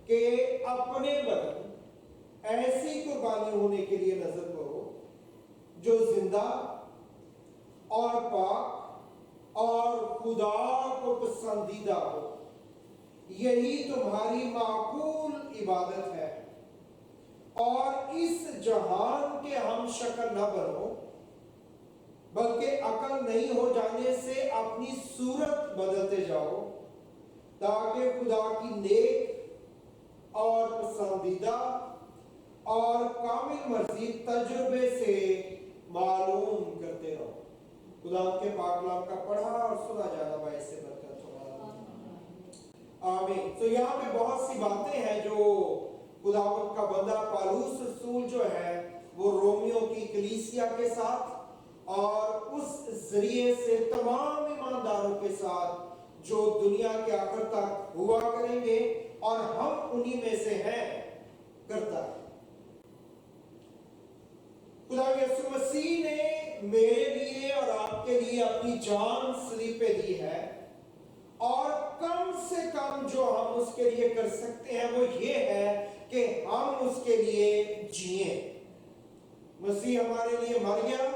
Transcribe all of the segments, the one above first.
کہ اپنے بدن ایسی قربانی ہونے کے لیے نظر کرو جو زندہ اور پاک اور خدا کو پسندیدہ ہو، یہی تمہاری معقول عبادت ہے۔ اور اس جہان کے ہم شکل نہ بنو، بلکہ عقل نہیں ہو جانے سے اپنی صورت بدلتے جاؤ، تاکہ خدا کی نیک اور پسندیدہ اور کامل مرضی تجربے سے معلوم کرتے رہو۔ خدا کے پاک کلام کا پڑھا اور سنا جانا باعث برکت ہو، آمین۔ تو یہاں پہ بہت سی باتیں ہیں جو خداوند کا بندہ پالوس رسول جو ہے وہ رومیوں کی کلیسیا کے ساتھ اور اس ذریعے سے تمام ایمانداروں کے ساتھ جو دنیا کے آخر تک ہوا کریں گے اور ہم انہی میں سے ہیں کرتا ہے۔ خدا یسوع مسیح نے میرے لیے اور آپ کے لیے اپنی جان صلیب پہ دی ہے، اور کم سے کم جو ہم اس کے لیے کر سکتے ہیں وہ یہ ہے کہ ہم اس کے لیے جئیں۔ مسیح ہمارے لیے مر گیا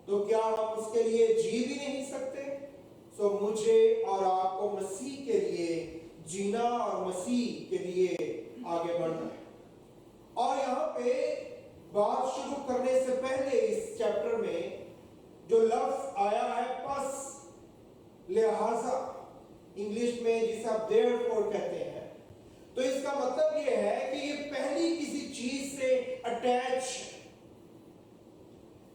تو کیا ہم اس کے لیے جی بھی نہیں سکتے؟ سو مجھے اور آپ کو مسیح کے لیے جینا اور مسیح کے لیے آگے بڑھنا ہے۔ اور یہاں پہ بات شروع کرنے سے پہلے اس چیپٹر میں جو لفظ آیا ہے پس، لہذا، انگلش میں جسے آپ therefore کہتے ہیں، تو اس کا مطلب یہ ہے کہ یہ پہلی کسی چیز سے اٹیچ ہے،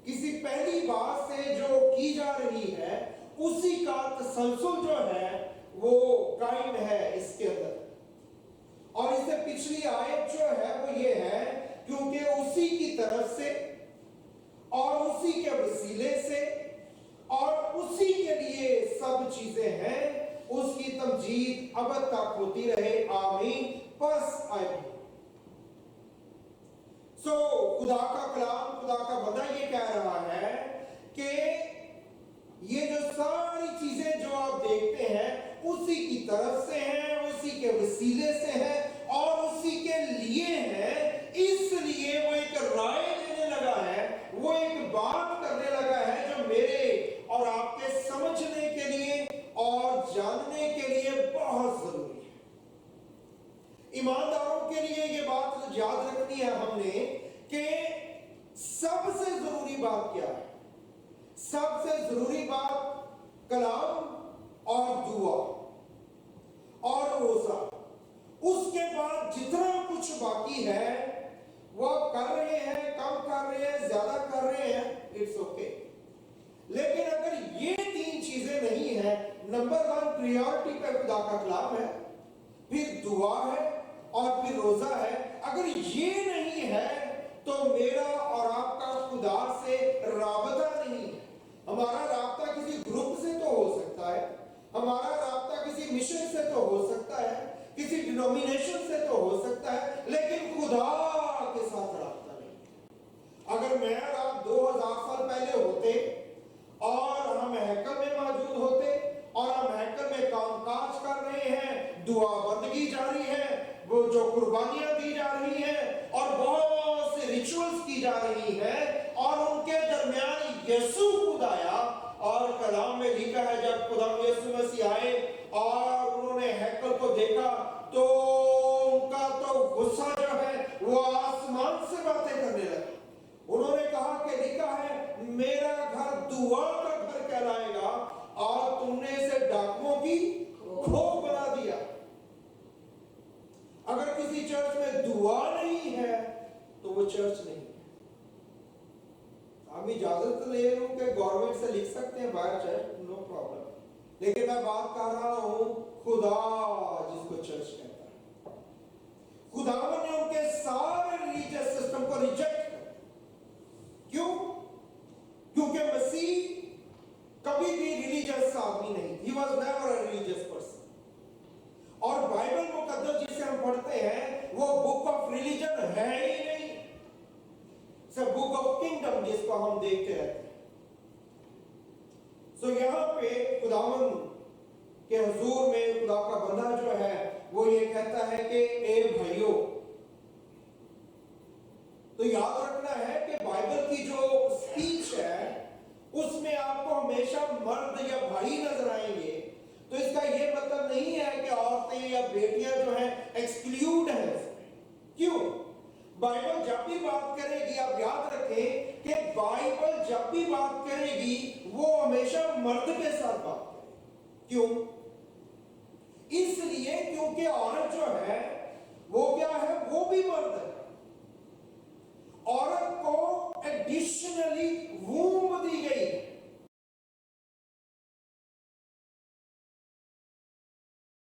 کسی پہلی بات سے جو کی جا رہی ہے اسی کا تسلسل جو ہے وہ قائم ہے اس کے اندر۔ اور اس سے پچھلی آیت جو ہے وہ یہ ہے کیونکہ اسی کی طرف سے اور اسی کے وسیلے سے اور اسی کے لیے سب چیزیں ہیں، اس کی تمجید ابد تک ہوتی رہے، آمین۔ پس آئے خدا کا کلام، خدا کا بندہ یہ کہہ رہا ہے کہ یہ جو ساری چیزیں جو آپ دیکھتے ہیں اسی کی طرف سے ہیں، اسی کے وسیلے سے ہیں اور اسی کے لیے ہیں، اس لیے وہ ایک رائے دینے لگا ہے، وہ ایک بات کرنے لگا ہے جو میرے اور آپ کے سمجھنے کے لیے اور جاننے کے لیے بہت ضروری ہے۔ ایمانداروں کے لیے یہ بات یاد رکھنی ہے ہم نے کہ سب سے ضروری بات کیا ہے؟ سب سے ضروری بات کلام اور دعا اور روزہ۔ اس کے بعد جتنا کچھ باقی ہے وہ کر رہے ہیں، کم کر رہے ہیں، زیادہ کر رہے ہیں، اٹس اوکے۔ لیکن اگر یہ تین چیزیں نہیں ہیں، نمبر 1 پریورٹی پہ خدا کا کلام ہے، پھر دعا ہے اور پھر روزہ ہے، اگر یہ نہیں ہے تو میرا اور آپ کا خدا سے رابطہ نہیں ہے۔ ہمارا رابطہ کسی گروپ سے تو ہو سکتا ہے، ہمارا رابطہ کسی مشن سے تو ہو سکتا ہے، کسی ڈینومینیشن سے تو ہو سکتا ہے، لیکن خدا کے ساتھ رابطہ نہیں ہے۔ اگر میں اور آپ 2000 سال پہلے ہوتے اور ہم ہیکل میں موجود ہوتے اور ہم ہیکل میں کام کاج کر رہے ہیں، دعا بندگی جاری ہے، وہ جو قربانیاں دی جا رہی ہیں اور بہت سے ریچولز کی جا رہی ہیں، اور ان کے درمیان یسوع خود آیا، اور کلام میں لکھا ہے جب خدا یسوع مسیح آئے اور انہوں نے ہیکل کو دیکھا تو ان کا تو غصہ جو ہے وہ آسمان سے باتیں کرنے لگا۔ انہوں نے کہا کہ لکھا ہے میرا گھر دعا کا گھر کہلائے گا اور تم نے اسے ڈاکوؤں کی کھوپ بنا دیا۔ اگر کسی چرچ میں دعا نہیں ہے تو وہ چرچ نہیں ہے۔ ہم اجازت لے رہے ہوں کہ گورنمنٹ سے لکھ سکتے ہیں باہر چرچ، نو پرابلم، لیکن میں بات کر رہا ہوں خدا جس کو چرچ کہتا ہے۔ خدا نے ان کے سارے ریلیجیس سسٹم کو ریجیکٹ کر، کیوں؟ کیونکہ مسیح کبھی بھی ریلیجیس آدمی نہیں، he was never a religious person۔ اور بائبل مقدس جسے ہم پڑھتے ہیں وہ بک آف ریلیجن ہے ہی نہیں، بک آف کنگڈم جس کو ہم دیکھتے رہتے ہیں۔ سو یہاں پہ خداوند کے حضور میں خدا کا بندہ جو ہے وہ یہ کہتا ہے کہ اے ہمیشہ مرد یا بھائی نظر آئیں گے تو اس کا یہ مطلب نہیں ہے کہ عورتیں یا بیٹیاں جو ہیں ایکسکلیوڈ ہیں اس میں. کیوں؟ بائبل جب بھی بات کرے گی، آپ یاد رکھیں کہ بائبل جب بھی بات کرے گی وہ ہمیشہ مرد کے ساتھ بات کرے گی. کیوں؟ اس لیے کیونکہ عورت جو ہے وہ کیا ہے؟